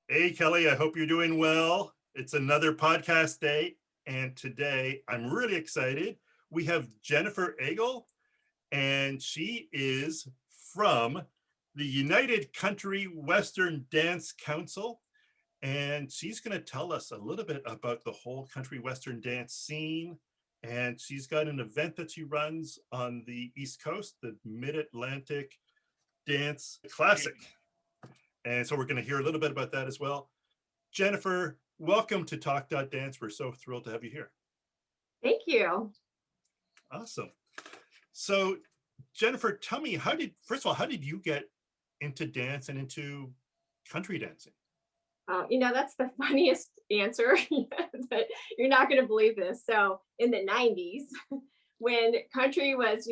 Hey, Kelly, I hope you're doing well. It's another podcast day, and today I'm really excited. We have Jennifer Egl, and she is from the United Country Western Dance Council, and she's going to tell us a little bit about the whole country Western dance scene. And she's got an event that she runs on the East Coast, the MidAtlantic Dance Classic. And so we're going to hear a little bit about that as well. Jennifer, welcome to Talk.dance. We're so thrilled to have you here. Thank you. Awesome. So Jennifer, tell me, first of all, how did you get into dance and into country dancing? That's the funniest answer, but you're not going to believe this. So in the 90s, when country was,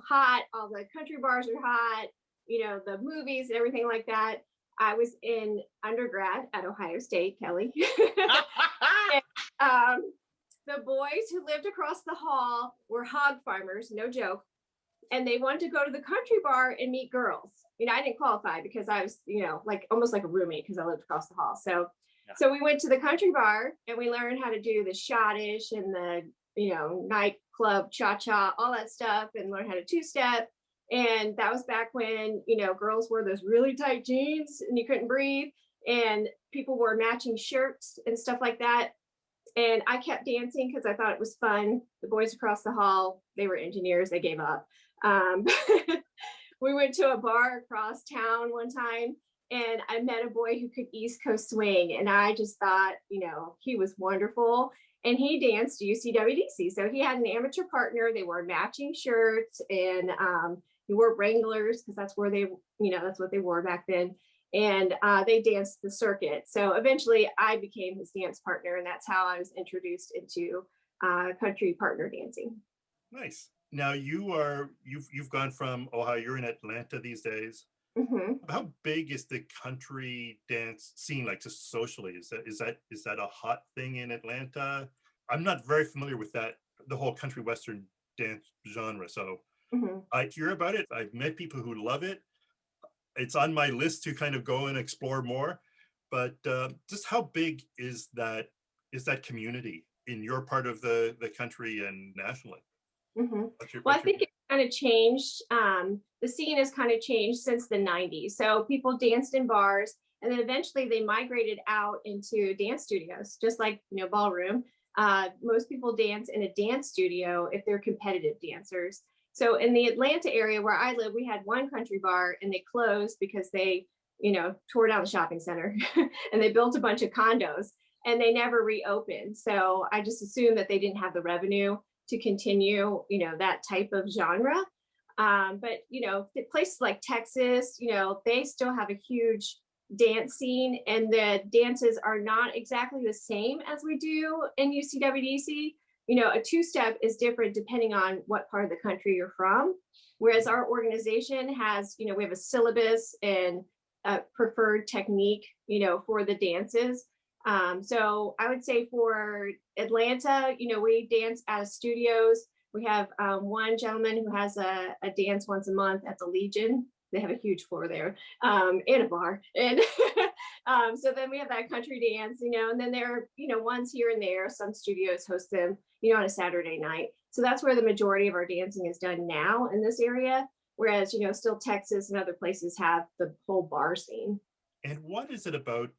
hot, all the country bars are hot, the movies and everything like that. I was in undergrad at Ohio State, Kelly. And, the boys who lived across the hall were hog farmers, no joke. And they wanted to go to the country bar and meet girls. I didn't qualify because I was, like almost like a roommate because I lived across the hall. So we went to the country bar and we learned how to do the schottish and the, nightclub cha-cha, all that stuff, and learned how to two-step. And that was back when, girls wore those really tight jeans and you couldn't breathe, and people wore matching shirts and stuff like that. And I kept dancing because I thought it was fun. The boys across the hall, they were engineers, they gave up. We went to a bar across town one time and I met a boy who could East Coast swing. And I just thought, he was wonderful. And he danced UCWDC. So he had an amateur partner. They wore matching shirts and he wore Wranglers because that's where that's what they wore back then. And they danced the circuit. So eventually I became his dance partner, and that's how I was introduced into country partner dancing. Nice. Now you've gone from Ohio, you're in Atlanta these days. Mm-hmm. How big is the country dance scene, like just socially? Is that a hot thing in Atlanta? I'm not very familiar with that, the whole country Western dance genre. So I hear about it. I've met people who love it. It's on my list to kind of go and explore more, but just how big is that community in your part of the country and nationally? Well, I think it kind of changed. The scene has kind of changed since the 90s. So people danced in bars, and then eventually they migrated out into dance studios, just like, ballroom. Most people dance in a dance studio if they're competitive dancers. So in the Atlanta area where I live, we had one country bar and they closed because they, tore down the shopping center and they built a bunch of condos and they never reopened. So I just assumed that they didn't have the revenue to continue, that type of genre. But, places like Texas, they still have a huge dance scene, and the dances are not exactly the same as we do in UCWDC. A two-step is different depending on what part of the country you're from. Whereas our organization has, we have a syllabus and a preferred technique, for the dances. So I would say for Atlanta, we dance out of studios. We have one gentleman who has a dance once a month at the Legion. They have a huge floor there, and a bar. And so then we have that country dance, and then there are, ones here and there. Some studios host them, on a Saturday night. So that's where the majority of our dancing is done now in this area. Whereas, still Texas and other places have the whole bar scene. And what is it about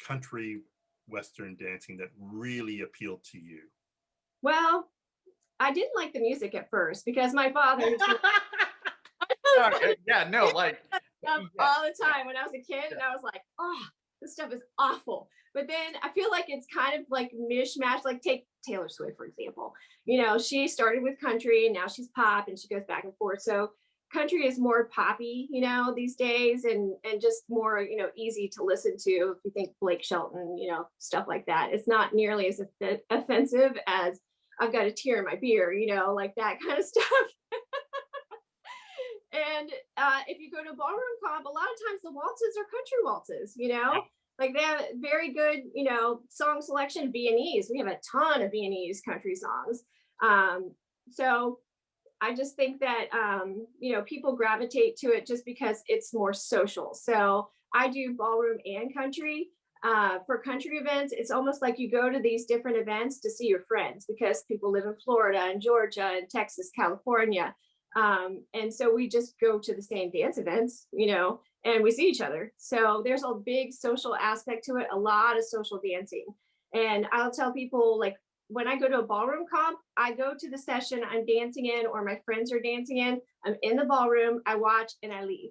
country Western dancing that really appealed to you? Well, I didn't like the music at first because my father all the time when I was a kid, and I was like, oh, this stuff is awful. But then I feel like it's kind of like mishmash. Like take Taylor Swift, for example. She started with country and now she's pop and she goes back and forth. So country is more poppy, these days, and just more, easy to listen to. If you think Blake Shelton, stuff like that, it's not nearly as offensive as I've got a tear in my beer, like that kind of stuff. And if you go to a ballroom comp, a lot of times the waltzes are country waltzes, like they have very good, song selection. Viennese, we have a ton of Viennese country songs. So I just think that, people gravitate to it just because it's more social. So I do ballroom and country. For country events, it's almost like you go to these different events to see your friends because people live in Florida and Georgia and Texas, California. And so we just go to the same dance events, and we see each other. So there's a big social aspect to it, a lot of social dancing. And I'll tell people, like, when I go to a ballroom comp, I go to the session I'm dancing in or my friends are dancing in. I'm in the ballroom, I watch and I leave.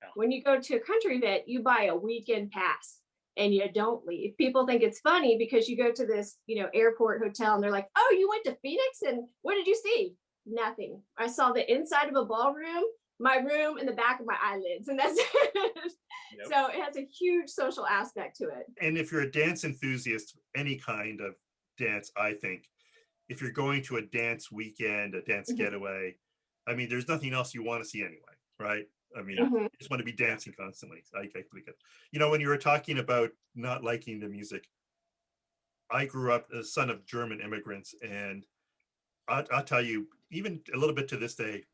Yeah. When you go to a country event, you buy a weekend pass and you don't leave. People think it's funny because you go to this, airport hotel and they're like, oh, you went to Phoenix and what did you see? Nothing. I saw the inside of a ballroom, my room, and the back of my eyelids, and that's it. Yep. So it has a huge social aspect to it. And if you're a dance enthusiast, any kind of dance, I think, if you're going to a dance weekend, a dance getaway, I mean, there's nothing else you want to see anyway, right? I mean, you just want to be dancing constantly. I think when you were talking about not liking the music, I grew up a son of German immigrants, and I'll tell you, even a little bit to this day,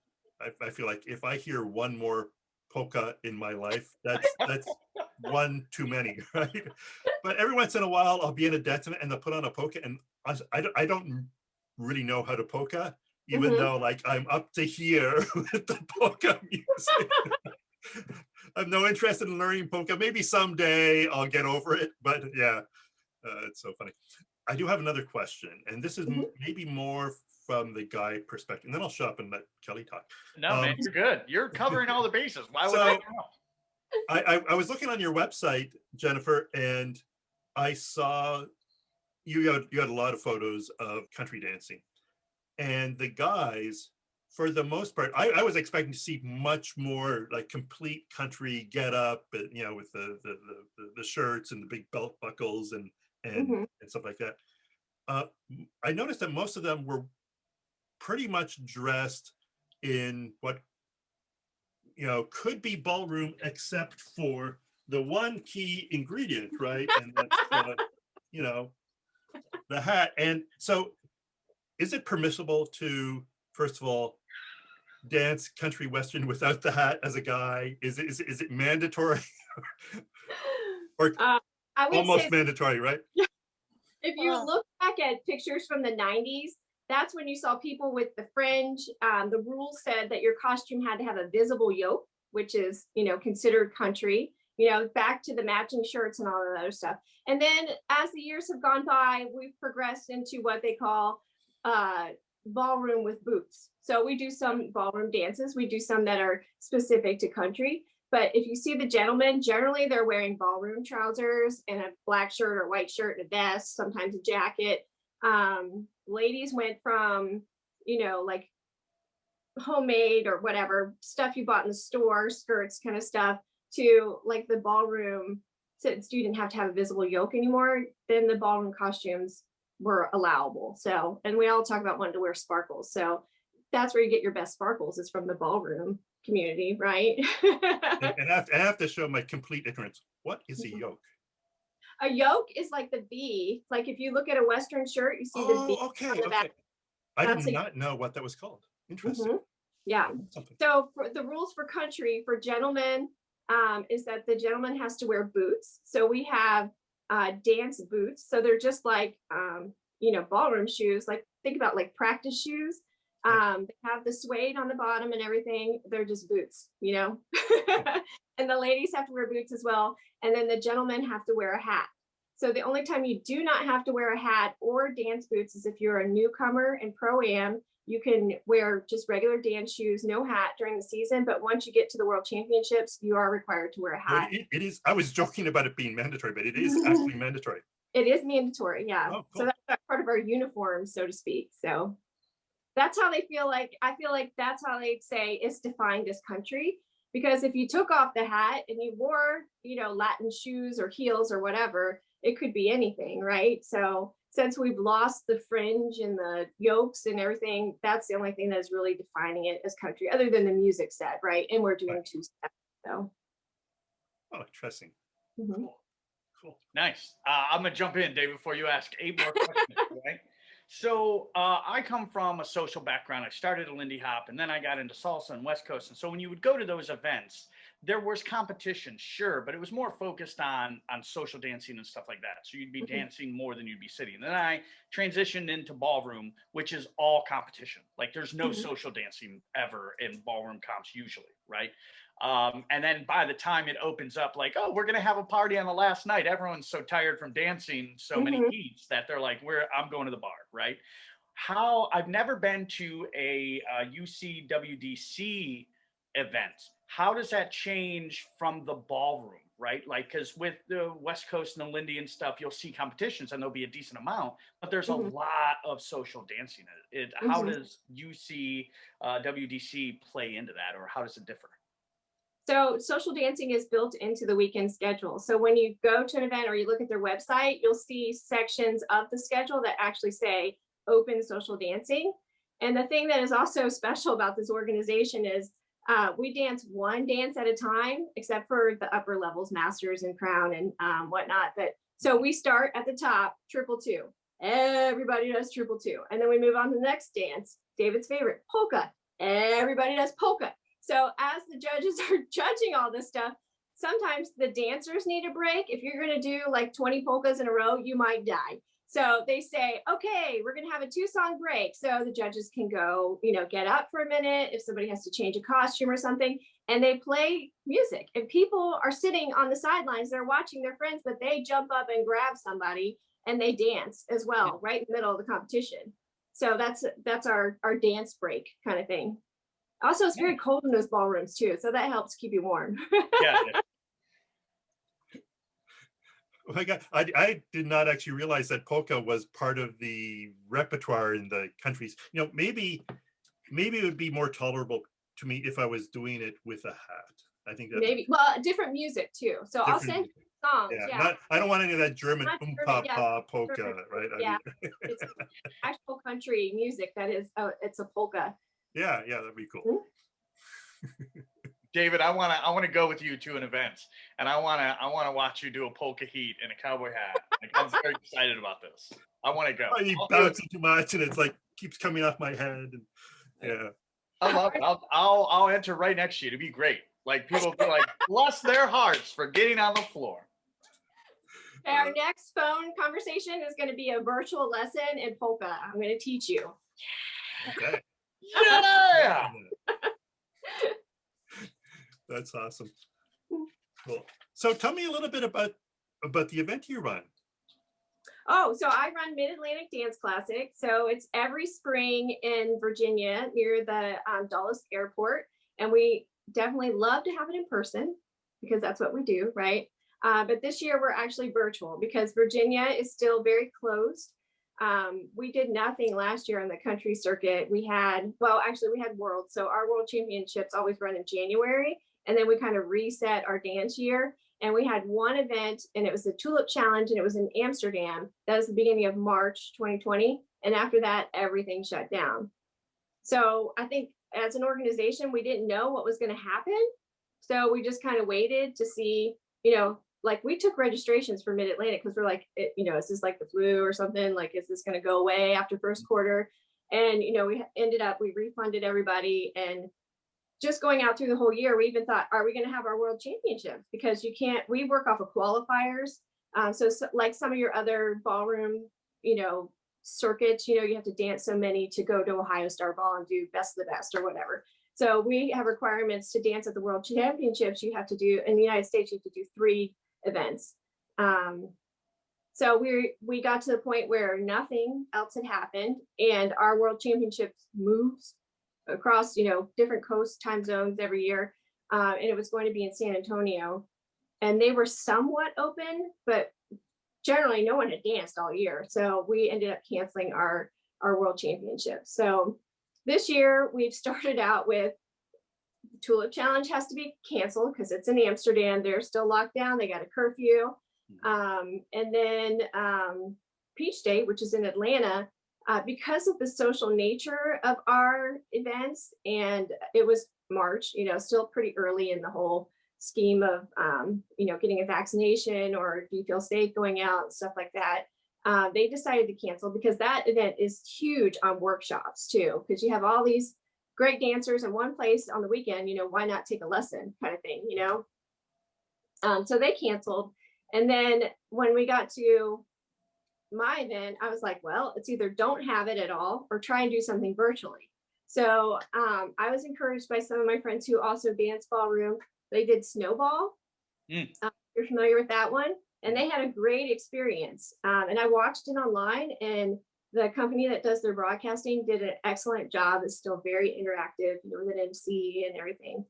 I feel like if I hear one more polka in my life, that's one too many, right? But every once in a while, I'll be in a dance event and they'll put on a polka, and I don't really know how to polka, even though like I'm up to here with the polka music. I have no interest in learning polka. Maybe someday I'll get over it, but yeah, it's so funny. I do have another question, and this is maybe more from the guy perspective, and then I'll shut up and let Kelly talk. No, man, you're good. You're covering all the bases. Why would I know? I was looking on your website, Jennifer, and I saw you had a lot of photos of country dancing, and the guys, for the most part, I was expecting to see much more like complete country get up, with the shirts and the big belt buckles and stuff like that. I noticed that most of them were pretty much dressed in what could be ballroom, except for the one key ingredient, right? And that's the hat. And so, is it permissible to, first of all, dance country western without the hat as a guy? Is it mandatory? Or I would almost say mandatory, right? if you look back at pictures from the 90s, that's when you saw people with the fringe. The rules said that your costume had to have a visible yoke, which is, considered country, back to the matching shirts and all of that other stuff. And then as the years have gone by, we've progressed into what they call ballroom with boots. So we do some ballroom dances. We do some that are specific to country. But if you see the gentlemen, generally they're wearing ballroom trousers and a black shirt or white shirt and a vest, sometimes a jacket. Ladies went from, like homemade or whatever stuff you bought in the store, skirts kind of stuff, to like the ballroom. Since you didn't have to have a visible yoke anymore, then the ballroom costumes were allowable. So, and we all talk about wanting to wear sparkles. So that's where you get your best sparkles, is from the ballroom community, right? And I have to show my complete ignorance. What is a yoke? A yoke is like the V. Like if you look at a Western shirt, you see the V. Okay. I did not know what that was called. Interesting. Yeah. So for the rules for country, for gentlemen, is that the gentleman has to wear boots. So we have dance boots. So they're just like, ballroom shoes. Like think about like practice shoes. They have the suede on the bottom and everything. They're just boots, And the ladies have to wear boots as well. And then the gentlemen have to wear a hat. So the only time you do not have to wear a hat or dance boots is if you're a newcomer in Pro-Am. You can wear just regular dance shoes, no hat during the season. But once you get to the World Championships, you are required to wear a hat. It is. I was joking about it being mandatory, but it is actually mandatory. It is mandatory, yeah. Oh, cool. So that's part of our uniform, so to speak. So that's how they feel like. I feel like that's how they say it's defined as country. Because if you took off the hat and you wore, Latin shoes or heels or whatever, it could be anything, right? So since we've lost the fringe and the yokes and everything, that's the only thing that's really defining it as country, other than the music set, right? And we're doing two steps. So. Oh, interesting. Cool. Nice. I'm gonna jump in, Dave, before you ask 8 more questions, right? So I come from a social background. I started at Lindy Hop, and then I got into salsa and West Coast. And so when you would go to those events, there was competition, sure, but it was more focused on social dancing and stuff like that. So you'd be dancing more than you'd be sitting. Then I transitioned into ballroom, which is all competition. Like there's no social dancing ever in ballroom comps usually, right? And then by the time it opens up, like, oh, we're gonna have a party on the last night. Everyone's so tired from dancing so many heats that they're like, I'm going to the bar, right? I've never been to a UCWDC event. How does that change from the ballroom, right? Like, because with the West Coast and the Lindy and stuff, you'll see competitions and there'll be a decent amount, but there's a lot of social dancing. How does UCWDC play into that, or how does it differ? So social dancing is built into the weekend schedule. So when you go to an event or you look at their website, you'll see sections of the schedule that actually say open social dancing. And the thing that is also special about this organization is we dance one dance at a time, except for the upper levels, masters and crown and whatnot. But so we start at the top, 222. Everybody does 222. And then we move on to the next dance, David's favorite, polka. Everybody does polka. So as the judges are judging all this stuff, sometimes the dancers need a break. If you're going to do like 20 polkas in a row, you might die. So they say, okay, we're going to have a 2-song break. So the judges can go, get up for a minute if somebody has to change a costume or something, and they play music. And people are sitting on the sidelines, they're watching their friends, but they jump up and grab somebody and they dance as well, right in the middle of the competition. So that's our dance break kind of thing. Also, it's very cold in those ballrooms too, so that helps keep you warm. Yeah. Oh my God, I did not actually realize that polka was part of the repertoire in the countries. Maybe it would be more tolerable to me if I was doing it with a hat. I think that maybe, well, different music too. So I'll send you songs. Yeah. I don't want any of that German pa polka, right? Yeah, it's actual country music that is. It's a polka. Yeah, that'd be cool. David, I want to go with you to an event, and I want to watch you do a polka heat in a cowboy hat. Like, I'm very excited about this. I want to go. You bouncing too much, and it's like keeps coming off my head. And, yeah, I love it. I'll enter right next to you. It'd be great. Like people will be like, bless their hearts for getting on the floor. Our next phone conversation is going to be a virtual lesson in polka. I'm going to teach you. Okay. Yeah. That's awesome. Cool. So tell me a little bit about the event you run. Oh, so I run MidAtlantic Dance Classic. So it's every spring in Virginia near the Dulles Airport. And we definitely love to have it in person because that's what we do, right? But this year we're actually virtual because Virginia is still very closed. We did nothing last year on the country circuit. We had World. So our World Championships always run in January. And then we kind of reset our dance year. And we had one event, and it was the Tulip Challenge, and it was in Amsterdam. That was the beginning of March 2020. And after that, everything shut down. So I think as an organization, we didn't know what was going to happen. So we just kind of waited to see, like we took registrations for MidAtlantic because we're like, is this like the flu or something? Like, is this going to go away after first quarter? And, we refunded everybody. And just going out through the whole year, we even thought, are we going to have our world championships? Because we work off of qualifiers. So like some of your other ballroom, circuits, you have to dance so many to go to Ohio Star Ball and do best of the best or whatever. So we have requirements to dance at the world championships. You have to do, in the United States, you have to do 3 events. So we got to the point where nothing else had happened, and our world championships moves across, different coast time zones every year. And it was going to be in San Antonio, and they were somewhat open, but generally no one had danced all year. So we ended up canceling our world championships. So this year we've started out with Tulip Challenge has to be canceled because it's in Amsterdam. They're still locked down. They got a curfew. And then Peach Day, which is in Atlanta, because of the social nature of our events, and it was March, still pretty early in the whole scheme of, getting a vaccination or do you feel safe going out, stuff like that. They decided to cancel because that event is huge on workshops too, because you have all these great dancers in one place on the weekend, why not take a lesson kind of thing, so they canceled. And then when we got to my event, I was like, well, it's either don't have it at all or try and do something virtually. So I was encouraged by some of my friends who also dance ballroom. They did Snowball. You're familiar with that one? And they had a great experience. And I watched it online, and the company that does their broadcasting did an excellent job. It's still very interactive, with an MC and everything.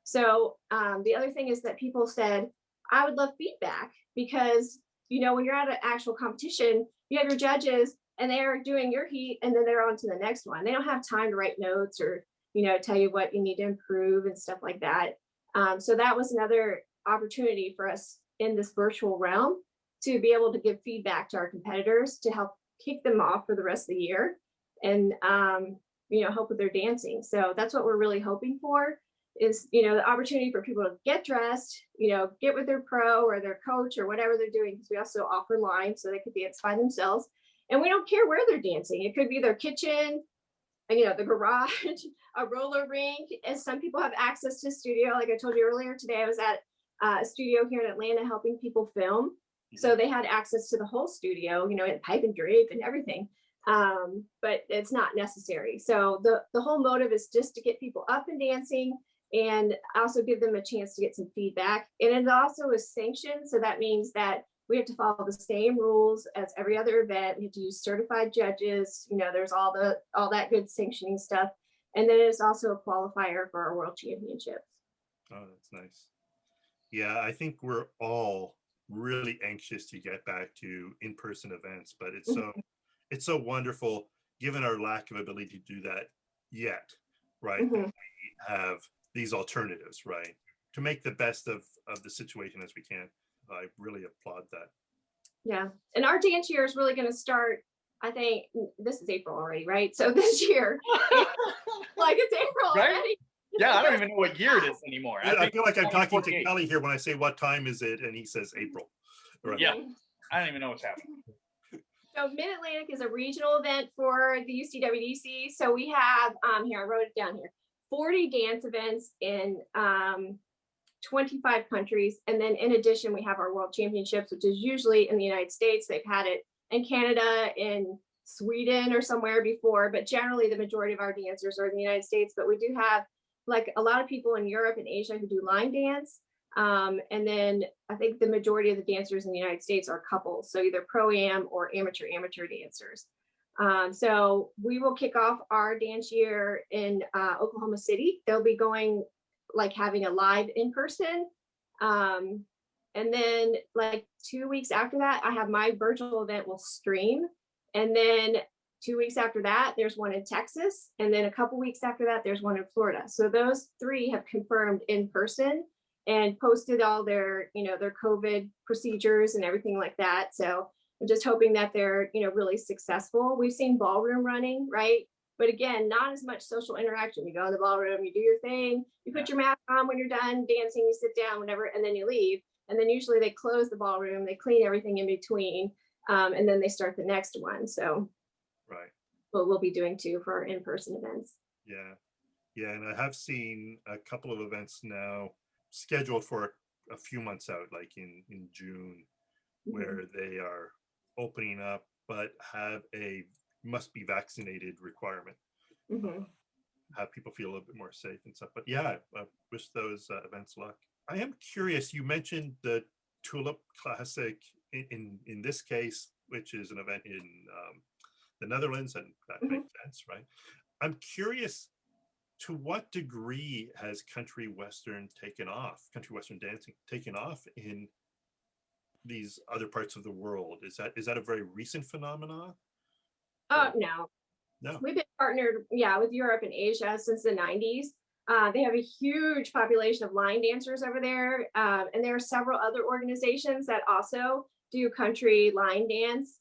So the other thing is that people said, I would love feedback, because, when you're at an actual competition, you have your judges and they're doing your heat and then they're on to the next one. They don't have time to write notes or, tell you what you need to improve and stuff like that. So that was another opportunity for us in this virtual realm to be able to give feedback to our competitors to help kick them off for the rest of the year and, help with their dancing. So that's what we're really hoping for, is, the opportunity for people to get dressed, get with their pro or their coach or whatever they're doing, because we also offer lines so they could dance by themselves. And we don't care where they're dancing. It could be their kitchen, the garage, a roller rink, as some people have access to studio. Like I told you earlier today, I was at a studio here in Atlanta helping people film. So they had access to the whole studio, and pipe and drape and everything. But it's not necessary. So the whole motive is just to get people up and dancing, and also give them a chance to get some feedback. And it also is sanctioned. So that means that we have to follow the same rules as every other event. We have to use certified judges. There's all that good sanctioning stuff. And then it's also a qualifier for our world championships. Oh, that's nice. Yeah, I think we're all really anxious to get back to in-person events, but it's so wonderful, given our lack of ability to do that yet, right? That we have these alternatives, right? To make the best of the situation as we can. I really applaud that. Yeah. And our dance year is really going to start, I think this is April already, right? So this year, like it's April Right? already. Yeah, I don't even know what year it is anymore. I feel like I'm talking to 2048. Kelly here when I say, what time is it? And he says April. Right. Yeah, I don't even know what's happening. So MidAtlantic is a regional event for the UCWDC. So we have, here, I wrote it down here, 40 dance events in 25 countries. And then in addition, we have our world championships, which is usually in the United States. They've had it in Canada, in Sweden or somewhere before, but generally the majority of our dancers are in the United States. But we do have like a lot of people in Europe and Asia who do line dance. And then I think the majority of the dancers in the United States are couples. So either pro-am or amateur dancers. So we will kick off our dance year in Oklahoma City. They'll be going like having a live in person. And then like 2 weeks after that, I have my virtual event will stream. And then 2 weeks after that, there's one in Texas. And then a couple weeks after that, there's one in Florida. So those three have confirmed in person and posted all their, their COVID procedures and everything like that. So I'm just hoping that they're, really successful. We've seen ballroom running, right? But again, not as much social interaction. You go in the ballroom, you do your thing, you put your mask on when you're done dancing, you sit down, whatever, and then you leave. And then usually they close the ballroom, they clean everything in between, and then they start the next one. So right. We'll be doing too for our in-person events. Yeah, and I have seen a couple of events now scheduled for a few months out, like in June, where they are opening up, but have a must be vaccinated requirement. Have people feel a little bit more safe and stuff. But yeah, I wish those events luck. I am curious, you mentioned the Tulip Classic in this case, which is an event in the Netherlands, and that makes sense, right? I'm curious, to what degree has country western dancing taken off in these other parts of the world? Is that a very recent phenomenon? Oh, no. We've been partnered, with Europe and Asia since the 90s. They have a huge population of line dancers over there. And there are several other organizations that also do country line dance,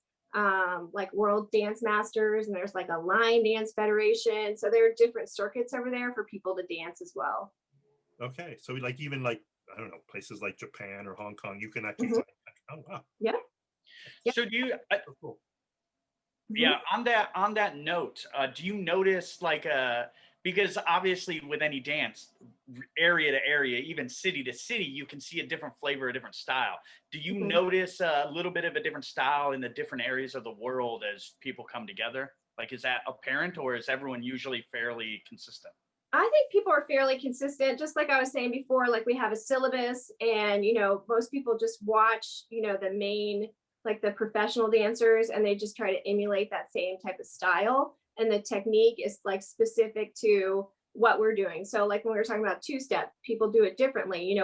like World Dance Masters, and there's like a line dance federation. So there are different circuits over there for people to dance as well. Okay. So like, even like, I don't know, places like Japan or Hong Kong, you can actually find. Oh, wow. Yeah. So do you, Yeah, on that note, do you notice like because obviously with any dance, area to area, even city to city, you can see a different flavor, a different style. Do you notice a little bit of a different style in the different areas of the world as people come together? Like, is that apparent, or is everyone usually fairly consistent? I think people are fairly consistent, just like I was saying before, like we have a syllabus and, most people just watch, the main, like the professional dancers, and they just try to emulate that same type of style. And the technique is like specific to what we're doing. So like when we were talking about two-step, people do it differently.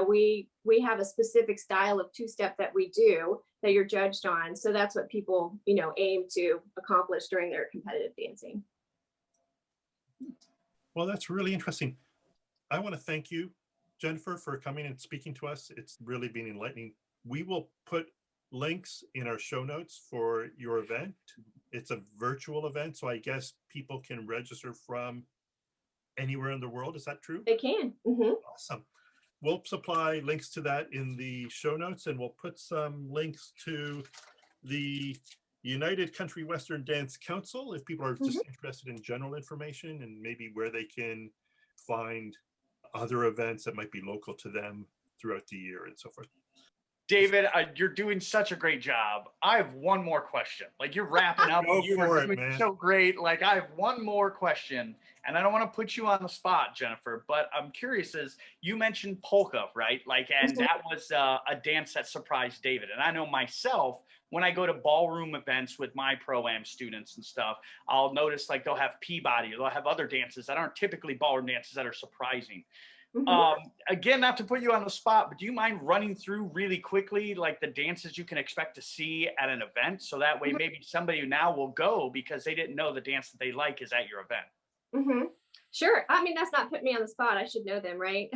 We have a specific style of two-step that we do that you're judged on. So that's what people, aim to accomplish during their competitive dancing. Well, that's really interesting. I want to thank you, Jennifer, for coming and speaking to us. It's really been enlightening. We will put links in our show notes for your event. It's a virtual event, so I guess people can register from anywhere in the world. Is that true? They can. Awesome. We'll supply links to that in the show notes, and we'll put some links to the United Country Western Dance Council if people are just interested in general information and maybe where they can find other events that might be local to them throughout the year and so forth. David, you're doing such a great job. I have one more question. Like, you're wrapping up. Go You for were it, doing man. so great. Like, I have one more question, and I don't want to put you on the spot, Jennifer, but I'm curious as you mentioned polka, right? Like, and that was a dance that surprised David. And I know myself, when I go to ballroom events with my pro-am students and stuff, I'll notice like they'll have Peabody, they'll have other dances that aren't typically ballroom dances that are surprising. Again, not to put you on the spot, but do you mind running through really quickly like the dances you can expect to see at an event, so that way maybe somebody now will go because they didn't know the dance that they like is at your event? Sure. I mean, that's not putting me on the spot. I should know them, right?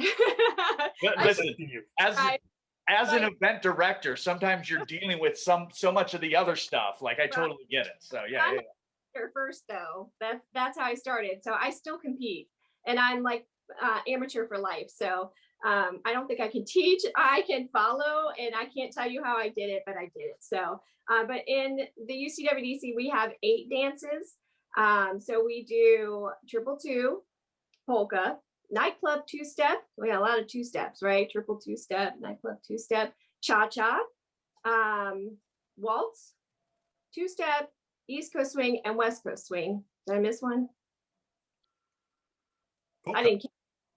Listen, as an event director, sometimes you're dealing with so much of the other stuff. Like, I totally get it. So yeah. First though, that's how I started. So I still compete, and I'm like amateur for life. So I don't think I can teach. I can follow, and I can't tell you how I did it, but I did it. So, but in the UCWDC, we have 8 dances. So we do triple two, polka, nightclub two-step. We got a lot of two-steps, right? Triple two-step, nightclub two-step, cha-cha, waltz, two-step, East Coast swing, and West Coast swing. Did I miss one? Polka. I didn't.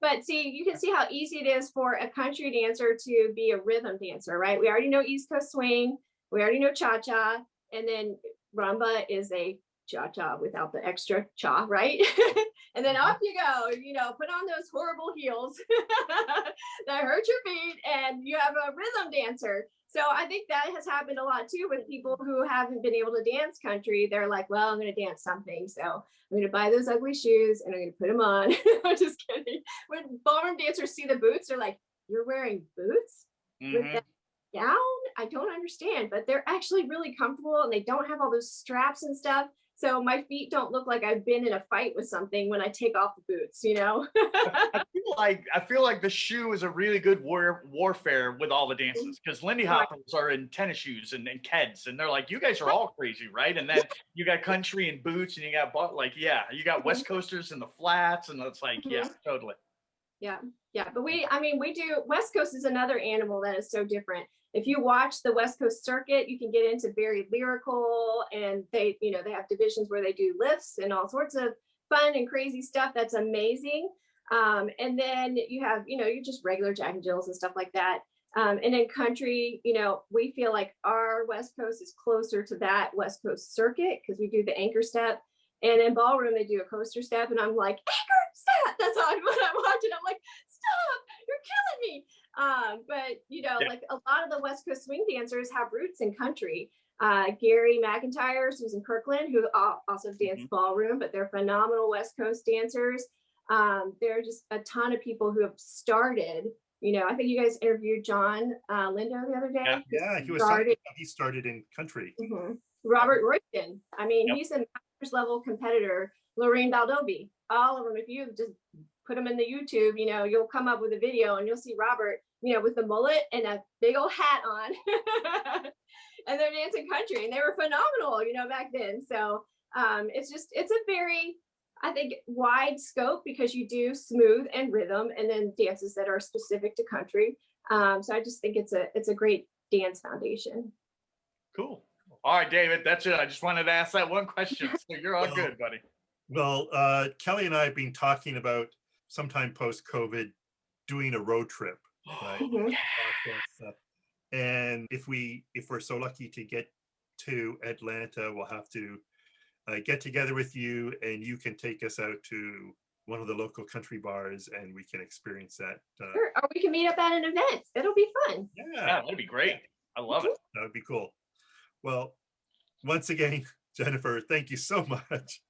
But see, you can see how easy it is for a country dancer to be a rhythm dancer, right? We already know East Coast swing. We already know cha-cha. And then rumba is a cha-cha without the extra cha, right? And then off you go, put on those horrible heels that hurt your feet, and you have a rhythm dancer. So I think that has happened a lot too with people who haven't been able to dance country. They're like, well, I'm going to dance something. So I'm going to buy those ugly shoes and I'm going to put them on. I'm just kidding. When ballroom dancers see the boots, they're like, you're wearing boots with that gown? I don't understand, but they're actually really comfortable and they don't have all those straps and stuff. So my feet don't look like I've been in a fight with something when I take off the boots, I feel like the shoe is a really good warfare with all the dances, because Lindy Hoppers are in tennis shoes and Keds, and they're like, you guys are all crazy, right? And then you got country and boots, and you got you got West Coasters and the flats, and it's like, yeah, totally. Yeah. But we do, West Coast is another animal that is so different. If you watch the West Coast circuit, you can get into very lyrical, and they have divisions where they do lifts and all sorts of fun and crazy stuff. That's amazing. And then you have, you're just regular Jack and Jills and stuff like that. And in country, we feel like our West Coast is closer to that West Coast circuit because we do the anchor step. And in ballroom, they do a coaster step. And I'm like, anchor step. That's all when I'm watching. I'm like, stop, you're killing me. But, like a lot of the West Coast swing dancers have roots in country. Gary McIntyre, Susan Kirkland, who also dance ballroom, but they're phenomenal West Coast dancers. There are just a ton of people who have started. I think you guys interviewed John Lindo the other day. Yeah, he started in country. Robert Royston. I mean, he's a master's level competitor. Lorraine Baldobi, all of them. If you just put them in the YouTube, you'll come up with a video and you'll see Robert, with the mullet and a big old hat on. And they're dancing country, and they were phenomenal, back then. So It's a very, I think, wide scope because you do smooth and rhythm and then dances that are specific to country. So I just think it's a great dance foundation. Cool. All right, David, that's it. I just wanted to ask that one question. So you're all good, buddy. Well, Kelly and I have been talking about sometime post-COVID doing a road trip, right? Mhm. And if we're so lucky to get to Atlanta, we'll have to get together with you, and you can take us out to one of the local country bars, and we can experience that. Sure. Or we can meet up at an event. It'll be fun. Yeah, that'd be great. I love it. That would be cool. Well, once again, Jennifer, thank you so much.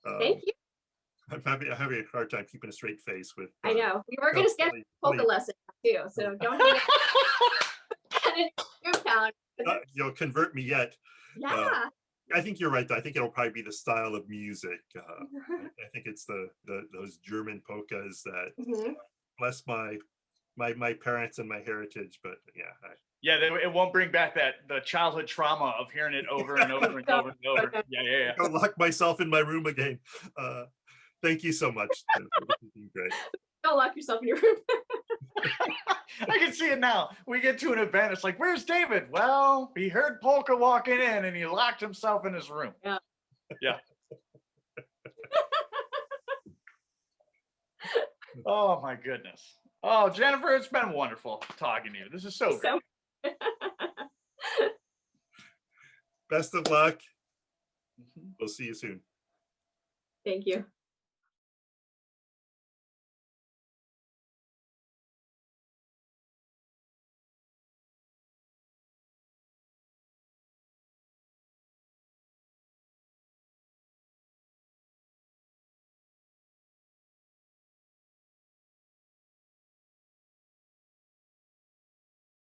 Thank you. I'm having a hard time keeping a straight face with. I know. We were going to schedule a polka lesson too, so don't hang it. You'll convert me yet. Yeah. I think you're right. I think it'll probably be the style of music. I think it's those German polkas that bless my parents and my heritage. But yeah, it won't bring back the childhood trauma of hearing it over and over and over and over. Yeah. I'll lock myself in my room again. Thank you so much. This has been great. Don't lock yourself in your room. I can see it now. We get to an event. It's like, where's David? Well, he heard polka walking in and he locked himself in his room. Yeah. Oh, my goodness. Oh, Jennifer, it's been wonderful talking to you. This is so great. Best of luck. We'll see you soon. Thank you.